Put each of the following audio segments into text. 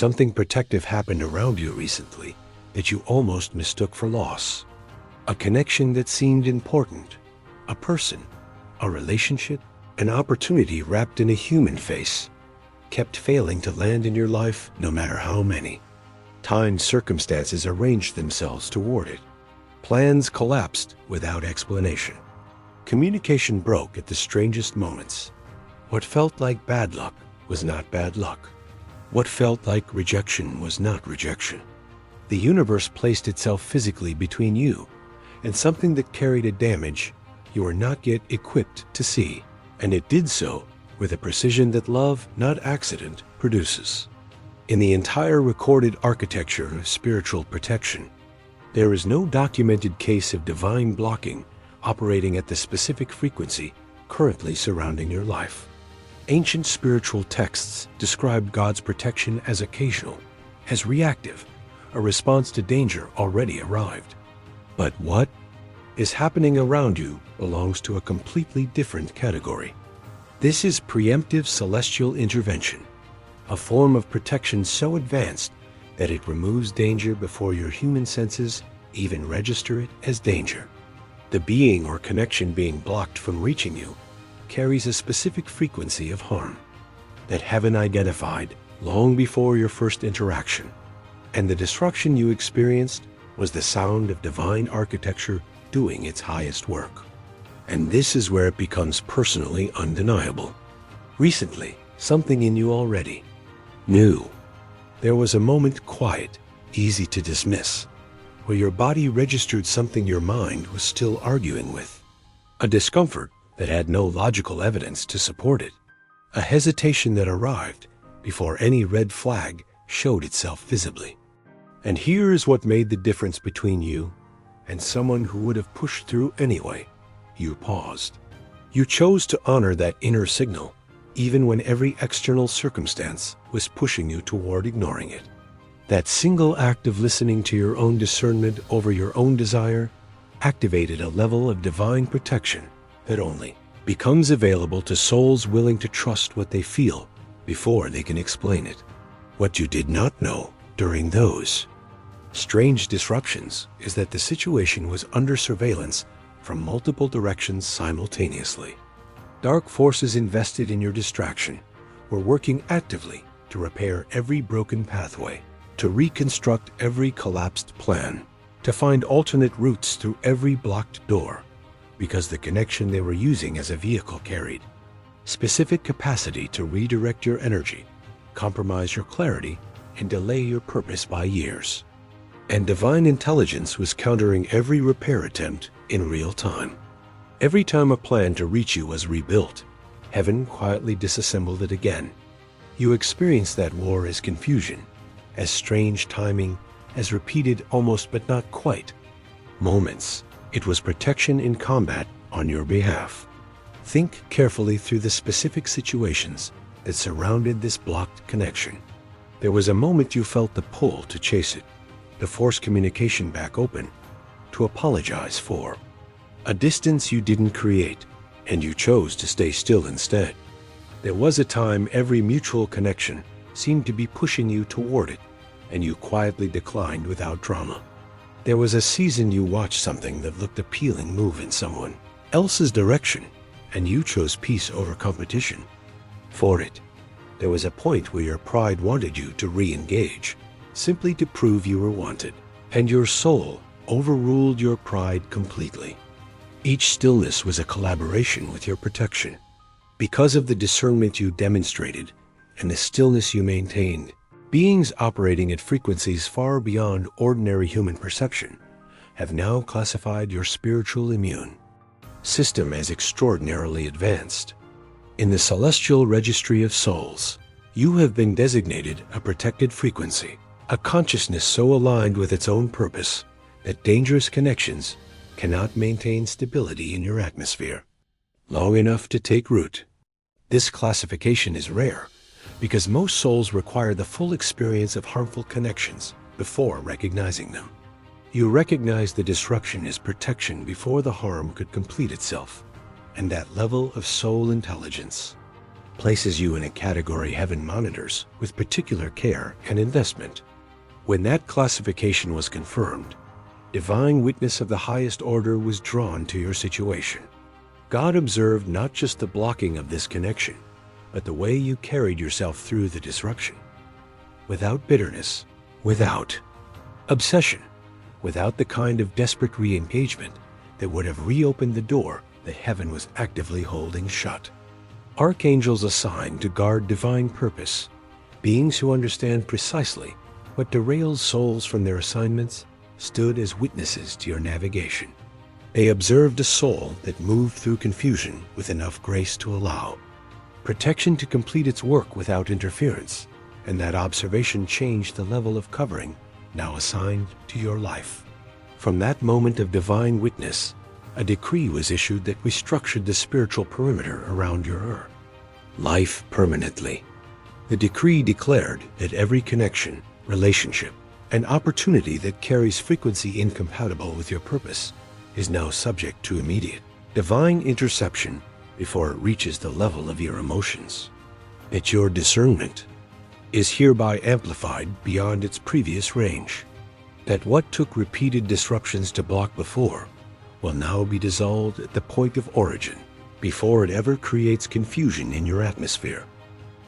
Something protective happened around you recently that you almost mistook for loss. A connection that seemed important, a person, a relationship, an opportunity wrapped in a human face, kept failing to land in your life no matter how many times circumstances arranged themselves toward it. Plans collapsed without explanation. Communication broke at the strangest moments. What felt like bad luck was not bad luck. What felt like rejection was not rejection. The universe placed itself physically between you and something that carried a damage you were not yet equipped to see, and it did so with a precision that love, not accident, produces. In the entire recorded architecture of spiritual protection, there is no documented case of divine blocking operating at the specific frequency currently surrounding your life. Ancient spiritual texts described God's protection as occasional, as reactive, a response to danger already arrived. But what is happening around you belongs to a completely different category. This is preemptive celestial intervention, a form of protection so advanced that it removes danger before your human senses even register it as danger. The being or connection being blocked from reaching you carries a specific frequency of harm that heaven identified long before your first interaction, and the destruction you experienced was the sound of divine architecture doing its highest work. And this is where it becomes personally undeniable. Recently, something in you already knew. There was a moment quiet, easy to dismiss, where your body registered something your mind was still arguing with. A discomfort that had no logical evidence to support it. A hesitation that arrived before any red flag showed itself visibly. And here is what made the difference between you and someone who would have pushed through anyway. You paused. You chose to honor that inner signal, even when every external circumstance was pushing you toward ignoring it. That single act of listening to your own discernment over your own desire activated a level of divine protection that only becomes available to souls willing to trust what they feel before they can explain it. What you did not know during those strange disruptions is that the situation was under surveillance from multiple directions simultaneously. Dark forces invested in your distraction were working actively to repair every broken pathway, to reconstruct every collapsed plan, to find alternate routes through every blocked door, because the connection they were using as a vehicle carried specific capacity to redirect your energy, compromise your clarity, and delay your purpose by years. And divine intelligence was countering every repair attempt in real time. Every time a plan to reach you was rebuilt, heaven quietly disassembled it again. You experienced that war as confusion, as strange timing, as repeated almost but not quite moments. It was protection in combat on your behalf. Think carefully through the specific situations that surrounded this blocked connection. There was a moment you felt the pull to chase it, to force communication back open, to apologize for a distance you didn't create, and you chose to stay still instead. There was a time every mutual connection seemed to be pushing you toward it, and you quietly declined without drama. There was a season you watched something that looked appealing move in someone else's direction, and you chose peace over competition for it. There was a point where your pride wanted you to re-engage, simply to prove you were wanted, and your soul overruled your pride completely. Each stillness was a collaboration with your protection. Because of the discernment you demonstrated and the stillness you maintained, beings operating at frequencies far beyond ordinary human perception have now classified your spiritual immune system as extraordinarily advanced. In the celestial registry of souls, you have been designated a protected frequency, a consciousness so aligned with its own purpose that dangerous connections cannot maintain stability in your atmosphere long enough to take root. This classification is rare because most souls require the full experience of harmful connections before recognizing them. You recognize the disruption as protection before the harm could complete itself, and that level of soul intelligence places you in a category heaven monitors with particular care and investment. When that classification was confirmed, divine witness of the highest order was drawn to your situation. God observed not just the blocking of this connection, but the way you carried yourself through the disruption. Without bitterness, without obsession, without the kind of desperate re-engagement that would have reopened the door that heaven was actively holding shut. Archangels assigned to guard divine purpose, beings who understand precisely what derails souls from their assignments, stood as witnesses to your navigation. They observed a soul that moved through confusion with enough grace to allow protection to complete its work without interference, and that observation changed the level of covering now assigned to your life. From that moment of divine witness, a decree was issued that restructured the spiritual perimeter around your life permanently. The decree declared that every connection, relationship, and opportunity that carries frequency incompatible with your purpose is now subject to immediate divine interception before it reaches the level of your emotions. That your discernment is hereby amplified beyond its previous range. That what took repeated disruptions to block before will now be dissolved at the point of origin before it ever creates confusion in your atmosphere.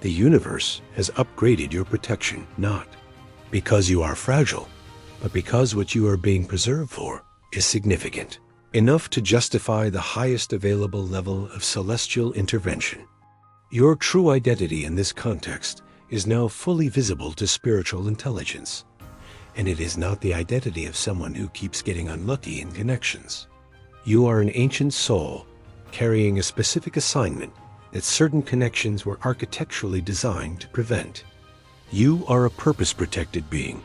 The universe has upgraded your protection, not because you are fragile, but because what you are being preserved for is significant, enough to justify the highest available level of celestial intervention. Your true identity in this context is now fully visible to spiritual intelligence, and it is not the identity of someone who keeps getting unlucky in connections. You are an ancient soul carrying a specific assignment that certain connections were architecturally designed to prevent. You are a purpose-protected being,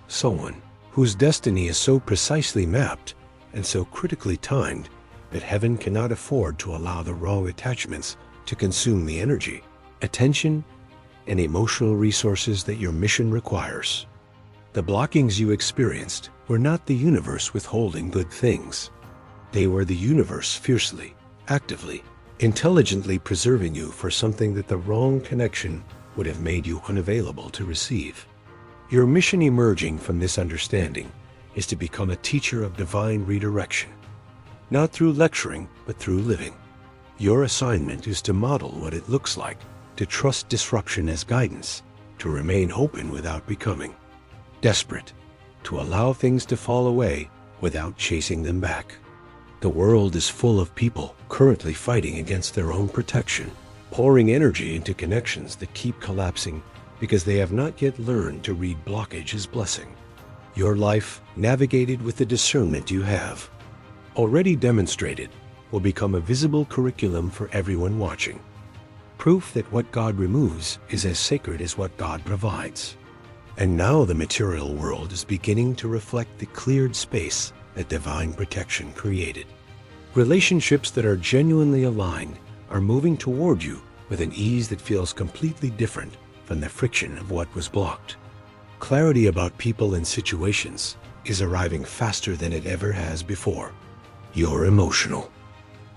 someone whose destiny is so precisely mapped and so critically timed that heaven cannot afford to allow the wrong attachments to consume the energy, attention, and emotional resources that your mission requires. The blockings you experienced were not the universe withholding good things. They were the universe fiercely, actively, intelligently preserving you for something that the wrong connection would have made you unavailable to receive. Your mission emerging from this understanding is to become a teacher of divine redirection, not through lecturing, but through living. Your assignment is to model what it looks like to trust disruption as guidance, to remain open without becoming desperate, to allow things to fall away without chasing them back. The world is full of people currently fighting against their own protection, pouring energy into connections that keep collapsing because they have not yet learned to read blockage as blessing. Your life, navigated with the discernment you have already demonstrated, will become a visible curriculum for everyone watching. Proof that what God removes is as sacred as what God provides. And now the material world is beginning to reflect the cleared space that divine protection created. Relationships that are genuinely aligned are moving toward you with an ease that feels completely different from the friction of what was blocked. Clarity about people and situations is arriving faster than it ever has before. Your emotional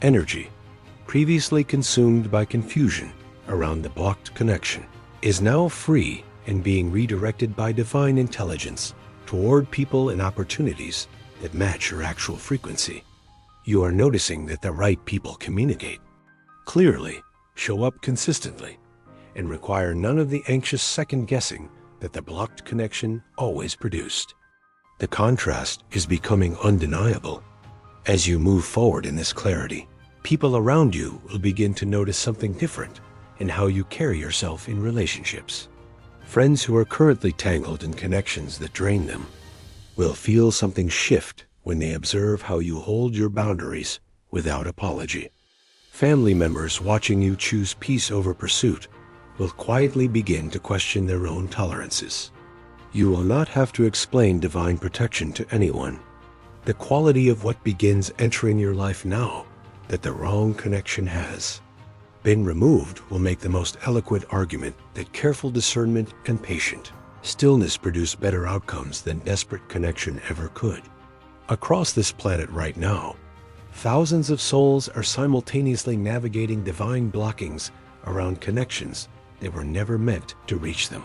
energy, previously consumed by confusion around the blocked connection, is now free and being redirected by divine intelligence toward people and opportunities that match your actual frequency. You are noticing that the right people communicate clearly, show up consistently, and require none of the anxious second-guessing that the blocked connection always produced. The contrast is becoming undeniable. As you move forward in this clarity, people around you will begin to notice something different in how you carry yourself in relationships. Friends who are currently tangled in connections that drain them will feel something shift when they observe how you hold your boundaries without apology. Family members watching you choose peace over pursuit will quietly begin to question their own tolerances. You will not have to explain divine protection to anyone. The quality of what begins entering your life now that the wrong connection has been removed will make the most eloquent argument that careful discernment and patient stillness produce better outcomes than desperate connection ever could. Across this planet right now, thousands of souls are simultaneously navigating divine blockings around connections that were never meant to reach them.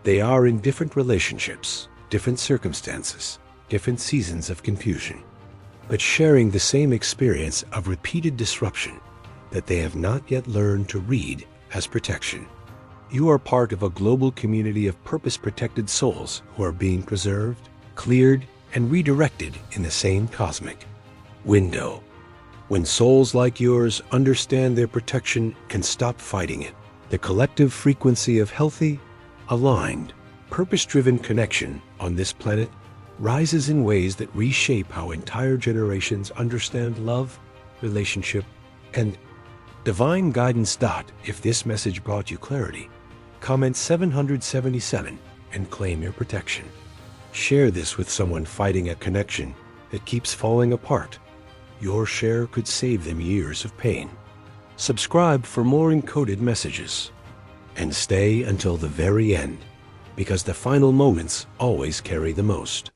They are in different relationships, different circumstances, different seasons of confusion, but sharing the same experience of repeated disruption that they have not yet learned to read as protection. You are part of a global community of purpose-protected souls who are being preserved, cleared, and redirected in the same cosmic window. When souls like yours understand their protection and stop fighting it, the collective frequency of healthy, aligned, purpose-driven connection on this planet rises in ways that reshape how entire generations understand love, relationship, and divine guidance. If this message brought you clarity, comment 777 and claim your protection. Share this with someone fighting a connection that keeps falling apart. Your share could save them years of pain. Subscribe for more encoded messages. And stay until the very end, because the final moments always carry the most.